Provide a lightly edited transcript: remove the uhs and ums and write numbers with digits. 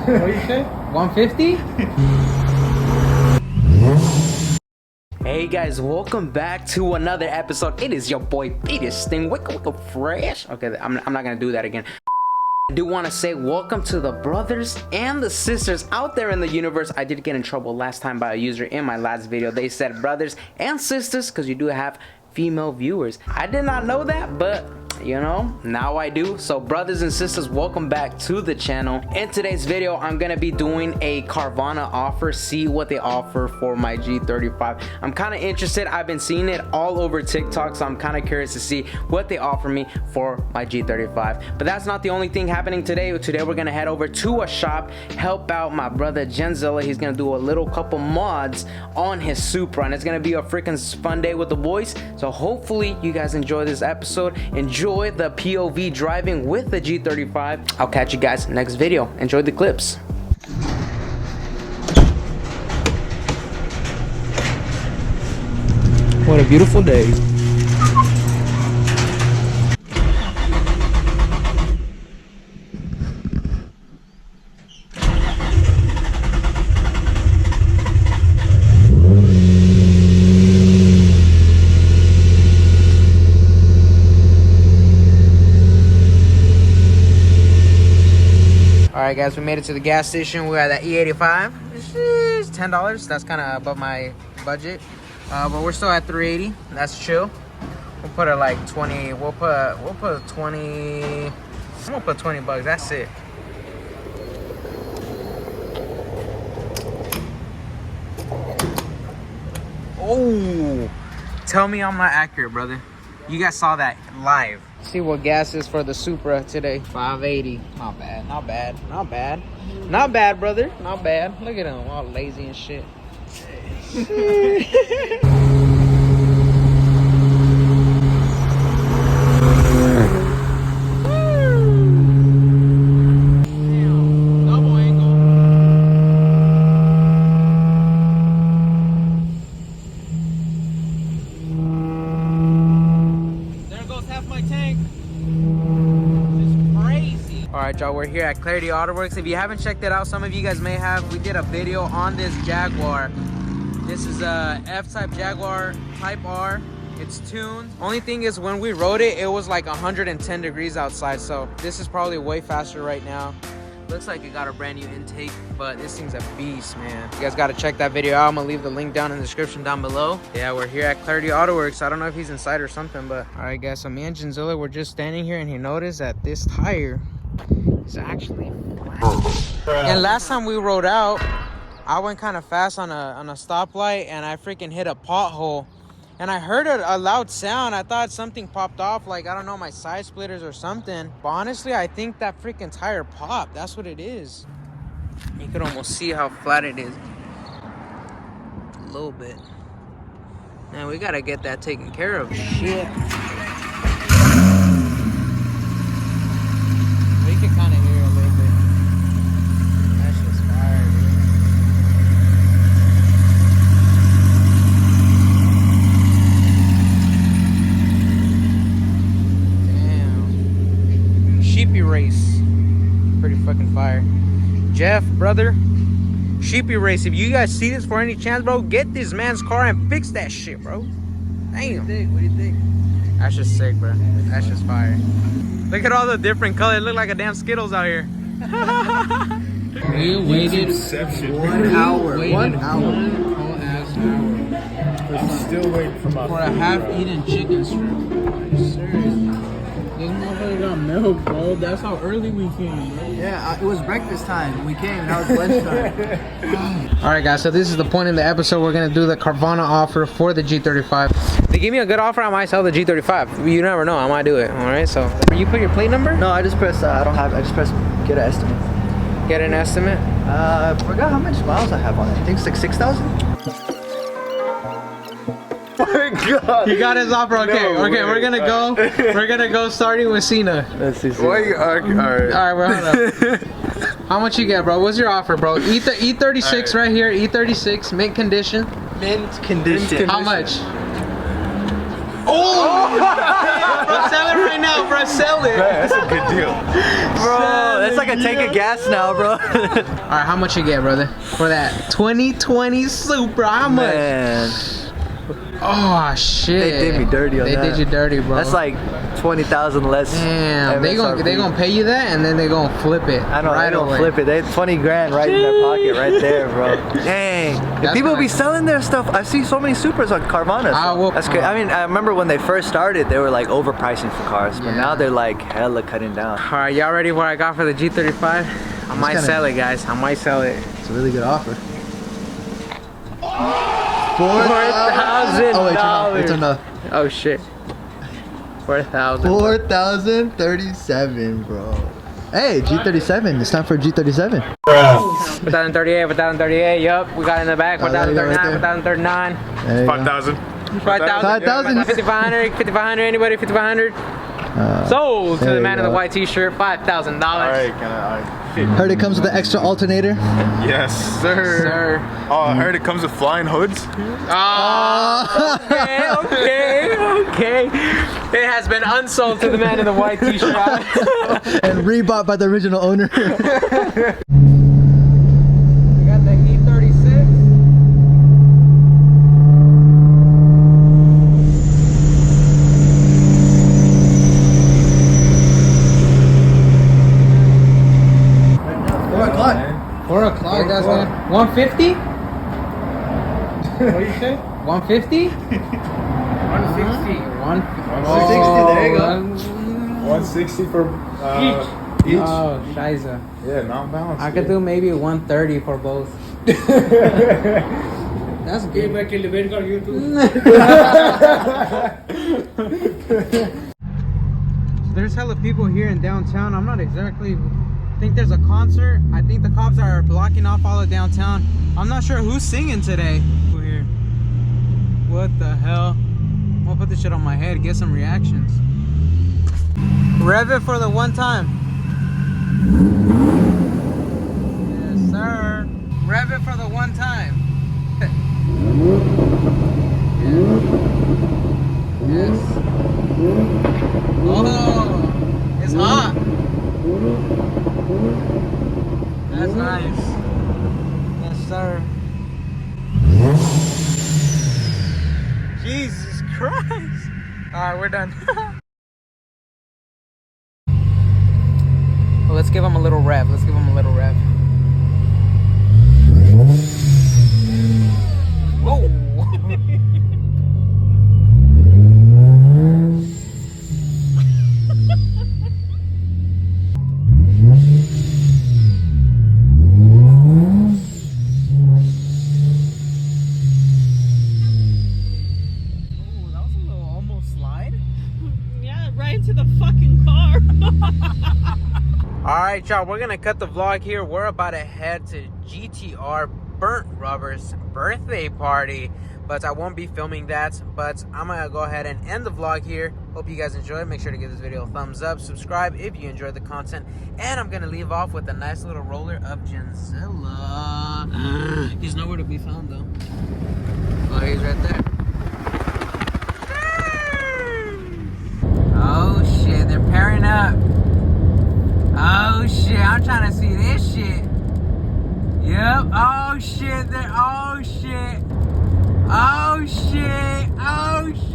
What do you say? 150? Hey guys, welcome back to another episode. It is your boy BeDistinct. Wicca fresh. Okay, I'm not gonna do that again. I do want to say welcome to the brothers and the sisters out there in the universe. I did get in trouble last time by a user in my last video. They said brothers and sisters because you do have female viewers. I did not know that, but you know, now I do. So brothers and sisters, welcome back to the channel. In today's video, I'm gonna be doing a Carvana offer, see what they offer for my G35. I'm kind of interested. I've been seeing it all over TikTok, so I'm kind of curious to see what they offer me for my G35. But that's not the only thing happening today. Today we're gonna head over to a shop, help out my brother Genzilla. He's gonna do a little couple mods on his Supra, and it's gonna be a freaking fun day with the boys. So hopefully you guys enjoy this episode. Enjoy the POV driving with the G35. I'll catch you guys next video. Enjoy the clips. What a beautiful day. Alright guys, we made it to the gas station. We're at that E85. It's $10. That's kind of above my budget. But we're still at $3.80. That's chill. We'll put it like 20. We'll put 20. I'm gonna put 20 bucks. That's it. Oh, tell me I'm not accurate, brother. You guys saw that live. See what gas is for the Supra today. 580. Not bad, not bad, not bad. Not bad, brother. Not bad. Look at him, all lazy and shit. Double angle. There goes half my tank. It's crazy. Alright y'all, we're here at Clarity Autoworks. If you haven't checked it out, some of you guys may have. We did a video on this Jaguar. This is a F-type Jaguar Type R. It's tuned. Only thing is when we rode it, it was like 110 degrees outside. So this is probably way faster right now. Looks like it got a brand new intake, but this thing's a beast, man. You guys got to check that video out. I'm gonna leave the link down in the description down below. Yeah, we're here at Clarity Autoworks. I don't know if he's inside or something, but all right guys, so me and Genzilla were just standing here and he noticed that this tire is actually flat. And last time we rode out, I went kind of fast on a stoplight and I freaking hit a pothole. And I heard a loud sound. I thought something popped off, like, I don't know, my side splitters or something. But honestly, I think that freaking tire popped. That's what it is. You could almost see how flat it is. A little bit. Man, we gotta get that taken care of. Shit. We can kind of hear it a little bit. That's just fire, dude. Sheepy race, pretty fucking fire. Jeff, brother, Sheepy race. If you guys see this for any chance, bro, get this man's car and fix that shit, bro. Damn. What do you think? That's just sick, bro. That's just fire. Look at all the different colors. Look like a damn Skittles out here. We waited 1 hour. 1 hour. Whole ass hour. I'm still waiting for a half-eaten chicken strip. Are you serious? This motherfucker got milk, bro. That's how early we came, bro. Yeah, it was breakfast time. We came, now it's lunchtime. Alright guys, so this is the point in the episode. We're going to do the Carvana offer for the G35. They give me a good offer, I might sell the G35. You never know, I might do it. Alright, so you put your plate number? No, I just press, I just press get an estimate. Get an estimate? I forgot how much miles I have on it. I think it's like 6,000. My God. You got his offer. Okay, no, okay, we're gonna go starting with Cena. Let's see. Alright. Alright, bro, hold up. How much you get, bro? What's your offer, bro? E36 right here, E36, mint condition. Mint condition. How much? Oh! bro. Sell it right now, bro. Sell it. That's a good deal. Bro, that's like a tank of gas now, bro. All right, how much you get, brother, for that 2020 Supra? How much? Man, Oh shit! they did me dirty on They that. did you dirty, bro. That's like 20,000 less. Damn, they gonna pay you that, and then they gonna flip it. I know, right they don't away. flip it. They 20 grand right in their pocket, right there, bro. Dang. And That's people be nice. selling their stuff. I see so many Supras on Carvana. Ah, well, That's great. I mean, I remember when they first started, they were like overpricing for cars, but Yeah. now they're like hella cutting down. All right, y'all ready for what I got for the G35? I might sell it, guys. I might sell it. It's a really good offer. $4,000. Oh, wait, it's enough. Oh shit. 4,000. 4,037, bro. Hey, G37. It's time for a G37. 4,038, 4,038. Yup, we got in the back. Oh, there you go, 4,039, right 4,039. 5,000. 5,000. 5,500. 5,500. Anybody? 5,500. Sold to there the you man in the go. white T-shirt. $5,000. All right, can I? Heard it comes with the extra alternator. Yes, sir. Sir. Oh, I heard it comes with flying hoods. Oh, okay. It has been unsold to the man in the white T-shirt. And rebought by the original owner. We got the E36. Four o'clock, guys. 150? What do you say? 150? 160. 160, there you go. 160 for each. Oh, shiza. Yeah, non-balance. I could do maybe 130 for both. That's good. There's hella people here in downtown. I'm not exactly. I think there's a concert. I think the cops are blocking off all of downtown. I'm not sure who's singing today. We're here. What the hell? I'm gonna put this shit on my head, get some reactions. Rev it for the one time. Yes, sir. Rev it for the one time. Yes. Oh, it's hot. That's nice. Yes, sir. Jesus Christ. Alright, we're done. Well, let's give him a little rev. Let's give him a little rev. Whoa. Into the fucking car. Alright, y'all, we're gonna cut the vlog here. We're about to head to GTR Burnt Rubber's birthday party, but I won't be filming that. But I'm gonna go ahead and end the vlog here. Hope you guys enjoyed. Make sure to give this video a thumbs up, subscribe if you enjoyed the content, and I'm gonna leave off with a nice little roller of Genzilla. He's nowhere to be found though. Oh, he's right there. Oh shit, they're pairing up. Oh shit, I'm trying to see this shit. Yep, oh shit, oh shit. Oh shit, oh shit.